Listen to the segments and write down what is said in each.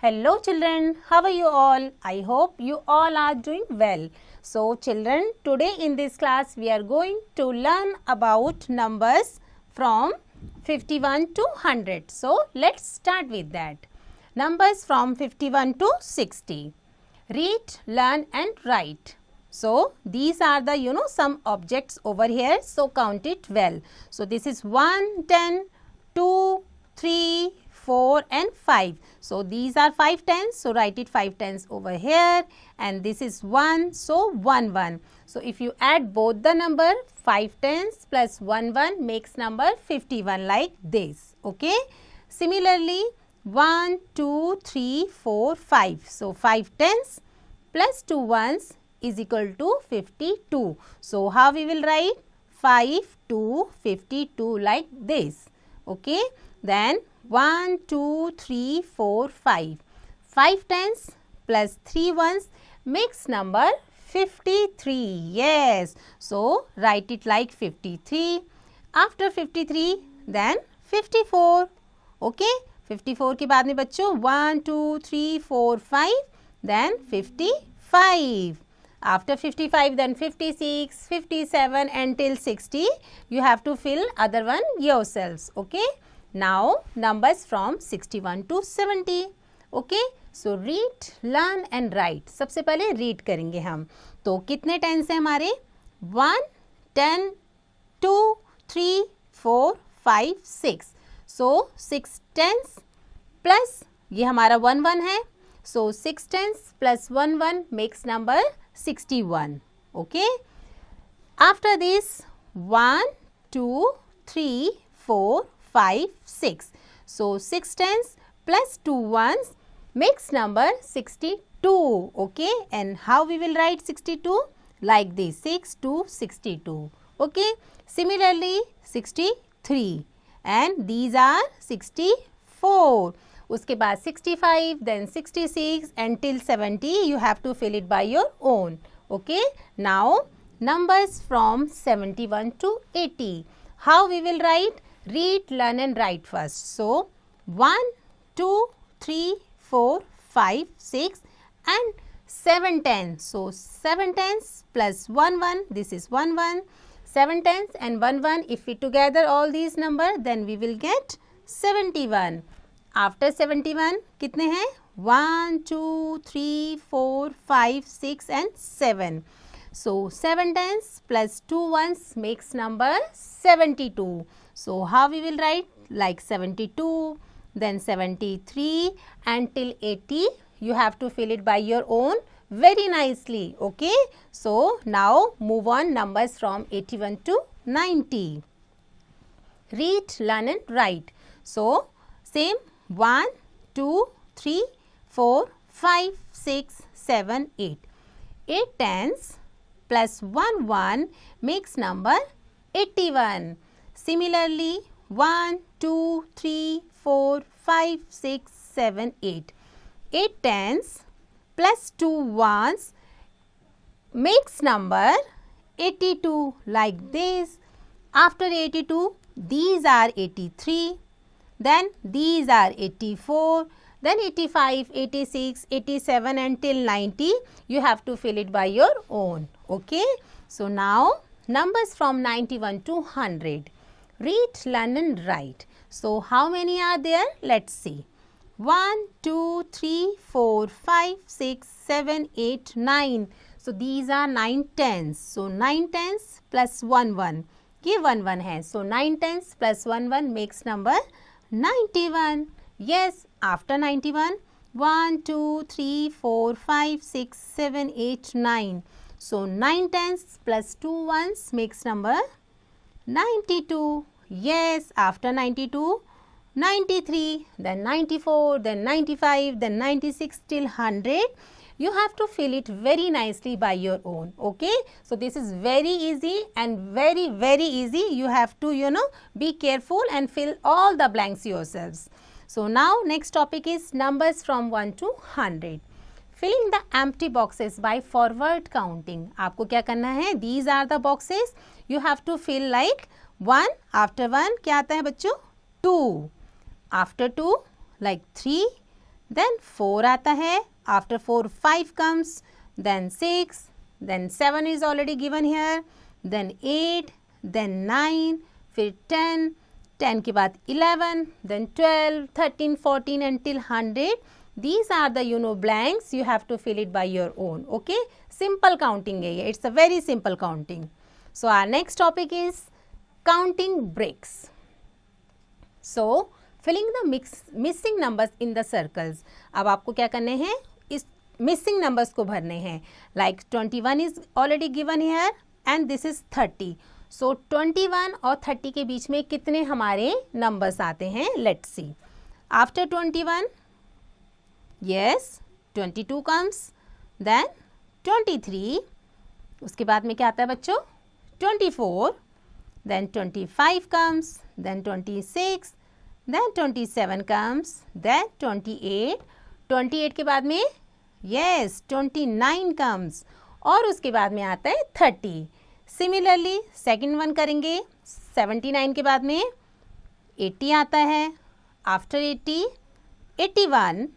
Hello children, how are you all? I hope you all are doing well. So children, today in this class we are going to learn about numbers from 51 to 100. So let's start with that. Numbers from 51 to 60. Read, learn and write. So these are the some objects over here. So count it well. So this is 1, 10, 2, 3, 4 and 5. So these are 5 tens. So write it 5 tens over here, and this is 1. So 1 1. So if you add both the number 5 tens plus 1 1 makes number 51 like this. Okay. Similarly 1 2 3 4 5. So 5 tens plus 2 ones is equal to 52. So how we will write 5 to 52 like this. Okay. Then 1, 2, 3, 4, 5. 5 tens plus 3 ones makes number 53. Yes. So write it like 53. After 53, then 54. Okay. 54 के बाद में बच्चों 1, 2, 3, 4, 5. Then 55. After 55, then 56, 57 until 60. You have to fill other one yourselves. Okay. Now numbers from 61 to 70. Okay. So read, learn and write. सबसे पहले read करेंगे हम. तो कितने tens हैं हमारे? 1, 10, 2, 3, 4, 5, 6. So 6 tens plus ये हमारा 1 1 है. So 6 tens plus 1 1 makes number 61. Okay. After this 1, 2, 3, 4, 5, 6. So 6 tens plus 2 ones makes number 62. Okay. And how we will write 62? Like this, 6 to 62. Okay. Similarly 63. And these are 64. उसके बाद 65, then 66 until 70. You have to fill it by your own. Okay. Now numbers from 71 to 80. How we will write? Read, learn and write first. So 1, 2, 3, 4, 5, 6 and 7 tens. So 7 tens plus 1 1. This is 1 1. 7 tens and 1 1. If we together all these number, then we will get 71. After 71 कितने हैं? 1, 2, 3, 4, 5, 6 and 7. So 7 tens plus 2 ones makes number 72. So how we will write? Like 72, then 73 until 80. You have to fill it by your own very nicely. Okay. So now move on numbers from 81 to 90. Read, learn and write. So same 1, 2, 3, 4, 5, 6, 7, 8. 8 tens plus 1 1 makes number 81. Similarly 1, 2, 3, 4, 5, 6, 7, 8. 8 tens plus 2 ones makes number 82 like this. After 82, these are 83. Then these are 84, then 85, 86, 87 until 90. You have to fill it by your own. Okay. So now numbers from 91 to 100. Read, learn and write. So how many are there? Let's see. 1, 2, 3, 4, 5, 6, 7, 8, 9. So these are 9 tens. So 9 tens plus 1 1. ये 1 1 है. So 9 tens plus 1 1 makes number 91. Yes. After 91, 1, 2, 3, 4, 5, 6, 7, 8, 9. So 9 tens plus 2 ones makes number 92. Yes. After 92, 93, then 94, then 95, then 96 till 100. You have to fill it very nicely by your own. Okay. So this is very easy and very easy. You have to be careful and fill all the blanks yourselves. So now next topic is numbers from 1 to 100. Filling the empty boxes by forward counting. आपको क्या करना है? These are the boxes. You have to fill like 1. After 1 क्या आता है बच्चों? 2. After 2 like 3, then 4 आता है, after 4 5 comes, then 6, then 7 is already given here, then 8, then 9, फिर 10, 10 के बाद 11, then 12, 13, 14 until 100. These are the blanks. You have to fill it by your own. Okay, simple counting है ये. It's a very simple counting. So our next topic is counting breaks. So filling the missing numbers in the circles. अब आपको क्या करने हैं, इस missing numbers को भरने हैं. Like 21 is already given here and this is 30. So 21 और 30 के बीच में कितने हमारे numbers आते हैं? Let's see. After 21, yes, 22 comes, then 23. उसके बाद में क्या आता है बच्चों? 24, then 25 comes, then 26, then 27 comes, then 28. 28 के बाद में yes 29 comes और उसके बाद में आता है 30. Similarly second one करेंगे. 79 के बाद में 80 आता है. After 80, 81,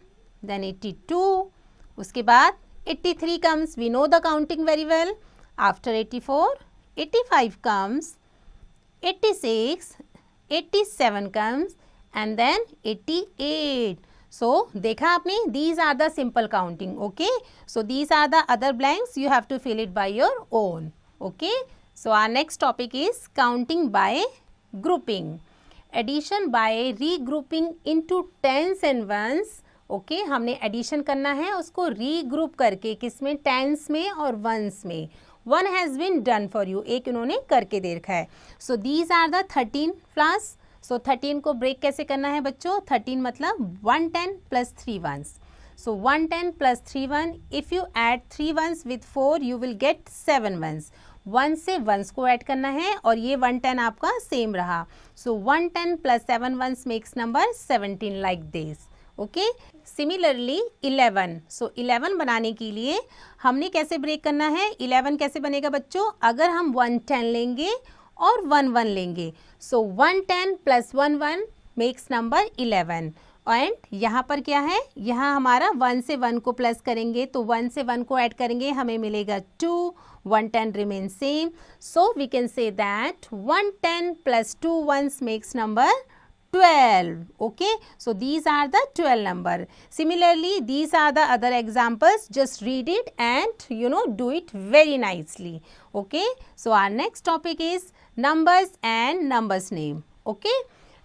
then 82. उसके बाद 83 comes. We know the counting very well. After 84, 85 comes, 86, 87 comes and then 88. So देखा आपने, these are the simple counting. Okay, so these are the other blanks. You have to fill it by your own. Okay, so our next topic is counting by grouping. Addition by regrouping into tens and ones. Okay हमने addition करना है उसको regroup करके, किसमें? Tense में और ones में. One has been done for you, एक इन्होंने करके दे रखा है. So these are the 13 plus. So 13 को ब्रेक कैसे करना है बच्चों? 13 मतलब 110 plus 3 ones. So 110 plus 3 one, if you add 3 ones with 4 you will get 7 ones. 1 से वंस को ऐड करना है और ये 110 आपका सेम रहा. So 110 plus 7 ones makes number 17 like this. Okay, similarly 11. So 11 बनाने के लिए हमने कैसे ब्रेक करना है? 11 कैसे बनेगा बच्चों? अगर हम 110 लेंगे और 11 लेंगे. सो 110 प्लस 11 मेक्स नंबर 11. एंड यहाँ पर क्या है? यहाँ हमारा 1 से 1 को प्लस करेंगे तो 1 से 1 को ऐड करेंगे, हमें मिलेगा 2. 110 remains same. So we can say that 110 plus 2 ones makes number 12. Okay, so these are the 12 number. Similarly, these are the other examples. Just read it and do it very nicely. Okay, so our next topic is numbers and numbers name. Okay,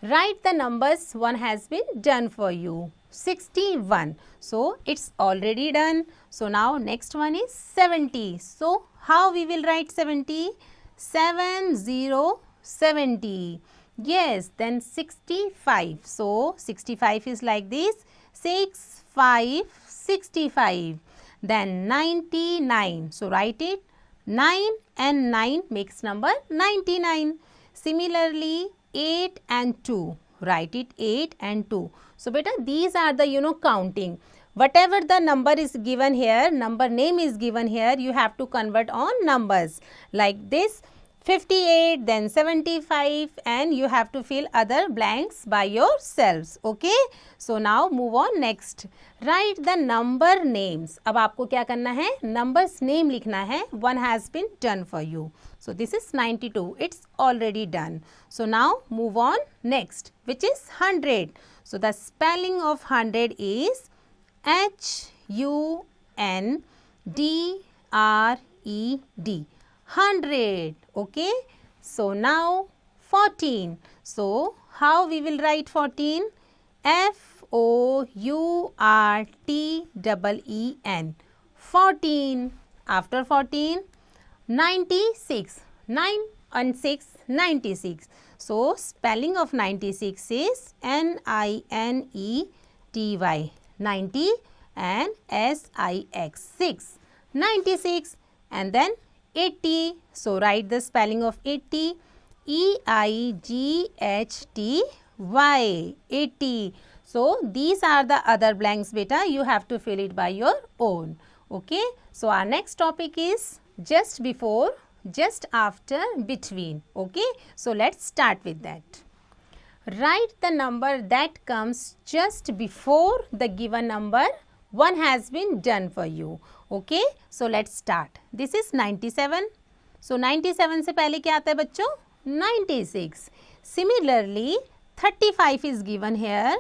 write the numbers. One has been done for you. 61. So it's already done. So now next one is 70. So how we will write 70? 70. Yes, then 65. So 65 is like this. 65. Then 99. So write it. 9 and 9 makes number 99. Similarly 8 and 2. Write it 8 and 2. So beta, these are the counting. Whatever the number is given here, number name is given here, you have to convert on numbers. Like this 58, then 75, and you have to fill other blanks by yourselves. Okay, so now move on next. Write the number names. अब आपको क्या करना है? Numbers name लिखना है. One has been done for you. So this is 92. It's already done. So now move on next, which is 100. So the spelling of 100 is HUNDRED. 100. Okay, so now 14. So how we will write 14? FOURTEEN. 14. After 14, 96. 9 and 6, 96. So spelling of 96 is NINETY. 90 and SIX. 96. And then 80. So write the spelling of 80. EIGHTY. 80. So these are the other blanks beta. You have to fill it by your own. Okay. So our next topic is just before, just after, between. Okay. So let's start with that. write the number that comes just before the given number one has been done for you. Okay, so let's start. This is 97. So 97 से पहले क्या आता है बच्चों? 96. Similarly 35 is given here.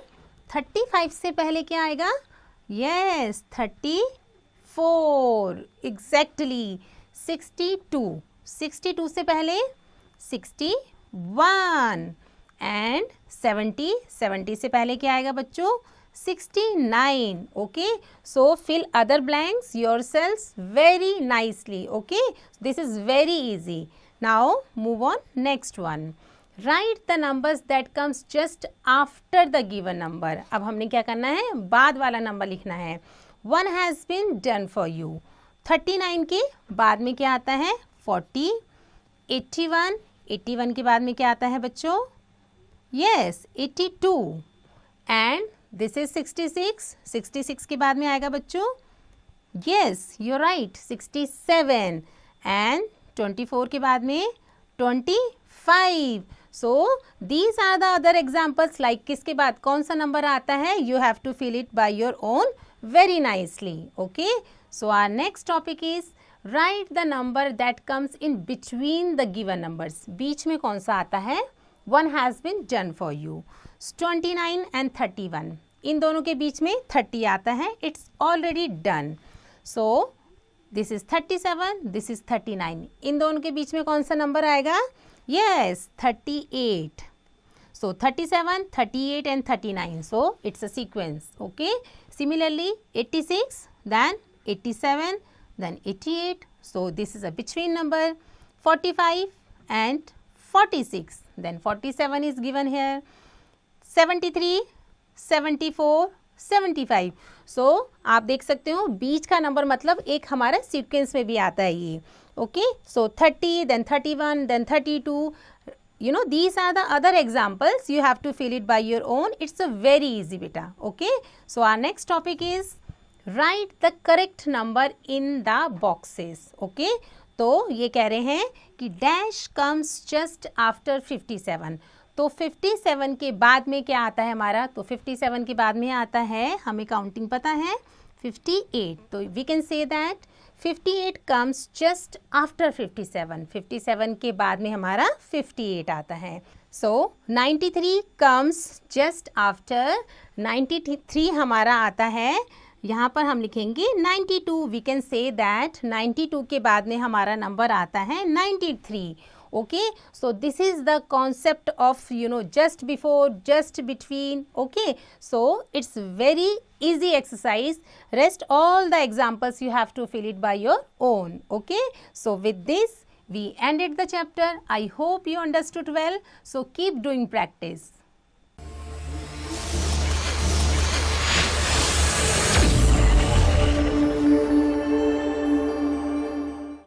35 से पहले क्या आएगा? Yes, 34. Exactly. 62. 62 से पहले 61. एंड 70 से पहले क्या आएगा बच्चों? 69. Okay, so fill other blanks yourselves very nicely. Okay, this is very easy. Now move on next one. Write the numbers that comes just after the given number. अब हमने क्या करना है? बाद वाला नंबर लिखना है. One has been done for you. 39 के बाद में क्या आता है? 40. 81 के बाद में क्या आता है बच्चों? Yes, 82. And this is 66. 66 के बाद में आएगा बच्चों? Yes, you're right, 67. And 24 के बाद में 25. So these are the other examples. Like किसके बाद कौन सा नंबर आता है? You have to fill it by your own very nicely. Okay. So our next topic is write the number that comes in between the given numbers. बीच में कौन सा आता है? One has been done for you. 29 and 31. इन दोनों के बीच में 30 आता है. It's already done. So this is 37. This is 39. इन दोनों के बीच में कौन सा नंबर आएगा? Yes, 38. So 37, 38 and 39. So it's a sequence. Okay. Similarly 86, then 87, then 88. So this is a between number. 45 and 46. Then 47 is given here. 73, 74, 75. So आप देख सकते हो बीच का नंबर मतलब एक हमारा सीक्वेंस में भी आता है ये. Okay, so 30, then 31, then 32. You know, these are the other examples. You have to fill it by your own. It's a very easy beta. Okay, so our next topic is write the correct number in the boxes. Okay, तो ये कह रहे हैं कि dash comes just after 57. तो 57 के बाद में क्या आता है हमारा? तो 57 के बाद में आता है, हमें काउंटिंग पता है, 58. तो we can say that 58 comes just after 57. 57 के बाद में हमारा 58 आता है. सो 93 कम्स जस्ट आफ्टर 93 हमारा आता है. यहाँ पर हम लिखेंगे 92. वी कैन से दैट 92 के बाद में हमारा नंबर आता है 93. Okay, so this is the concept of just before, just between. Okay, so it's very easy exercise. Rest all the examples you have to fill it by your own. Okay, so with this we ended the chapter. I hope you understood well. So keep doing practice.